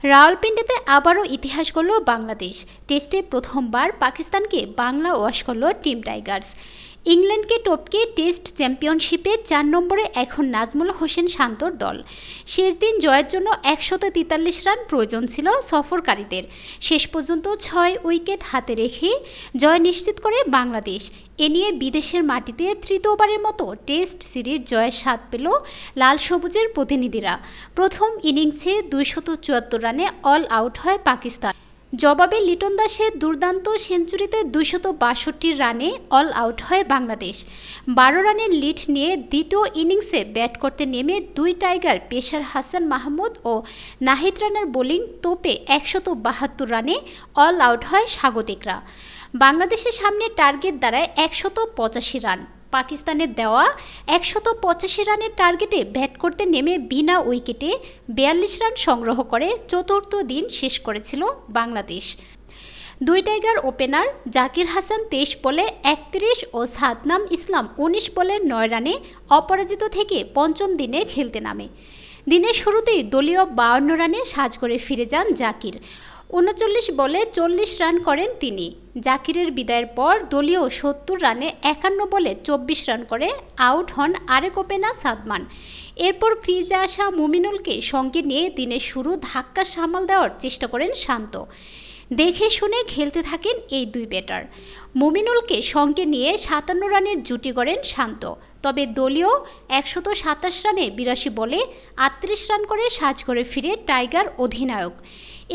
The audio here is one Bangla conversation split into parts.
রাওয়ালপিন্ডিতে আবারও ইতিহাস গড়ল বাংলাদেশ। টেস্টে প্রথমবার পাকিস্তানকে বাংলা ওয়াশ করল টিম টাইগার্স। ইংল্যান্ডকে টপকে টেস্ট চ্যাম্পিয়নশিপে ৪ নম্বরে এখন নাজমুল হোসেন শান্তর দল। শেষ দিন জয়ের জন্য ১৪৩ রান প্রয়োজন ছিল সফরকারীদের। শেষ পর্যন্ত ৬ উইকেট হাতে রেখে জয় নিশ্চিত করে বাংলাদেশ। এ নিয়ে বিদেশের মাটিতে তৃতীয়বারের মতো টেস্ট সিরিজ জয়ের স্বাদ পেল লাল সবুজের প্রতিনিধিরা। প্রথম ইনিংসে ২৭৪ রানে অল আউট হয় পাকিস্তান। জবাবে লিটন দাসের দুর্দান্ত সেঞ্চুরিতে ২৬২ রানে অল আউট হয় বাংলাদেশ। ১২ রানের লিড নিয়ে দ্বিতীয় ইনিংসে ব্যাট করতে নেমে দুই টাইগার পেসার হাসান মাহমুদ ও নাহিদ রানার বোলিং তোপে ১৭২ রানে অল আউট হয় স্বাগতিকরা। বাংলাদেশের সামনে টার্গেট দাঁড়ায় ১৮৫ রান। পাকিস্তানের দেওয়া ১৮৫ রানের টার্গেটে ব্যাট করতে নেমে বিনা উইকেটে ৪২ রান সংগ্রহ করে চতুর্থ দিন শেষ করেছিল বাংলাদেশ। দুই টাইগার ওপেনার জাকির হাসান ২৩ বলে ৩১ ও সাদনাম ইসলাম ১৯ বলে ৯ রানে অপরাজিত থেকে পঞ্চম দিনে খেলতে নামে। দিনের শুরুতেই দলীয় ৫২ রানে সাজ করে ফিরে যান জাকির। ৩৯ বলে ৪০ রান করেন তিনি। জাকিরের বিদায়ের পর দলীয় ৭০ রানে ৫১ বলে ২৪ রান করে আউট হন আরেক ওপেনার সাদমান। এরপর ক্রিজে আসা মুমিনুলকে সঙ্গে নিয়ে দিনের শুরু ধাক্কা সামাল দেওয়ার চেষ্টা করেন শান্ত। দেখে শুনে খেলতে থাকেন এই দুই ব্যাটার। মুমিনুলকে সঙ্গে নিয়ে ৫৭ রানের জুটি গড়েন শান্ত। তবে দলীয় ১২৭ রানে ৮২ বলে ৩৮ রান করে সাজ করে ফিরে টাইগার অধিনায়ক।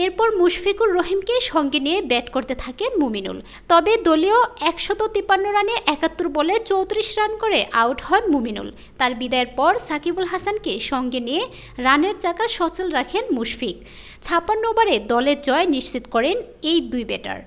এরপর মুশফিকুর রহিমকে সঙ্গে নিয়ে ব্যাট করতে থাকেন মুমিনুল। তবে দলীয় ১৫৩ রানে ৭১ বলে ৩৪ রান করে আউট হন মুমিনুল। তার বিদায়ের পর সাকিবুল হাসানকে সঙ্গে নিয়ে রানের চাকা সচল রাখেন মুশফিক। ৫৬ ওভারে দলের জয় নিশ্চিত করেন এই দুই ব্যাটার।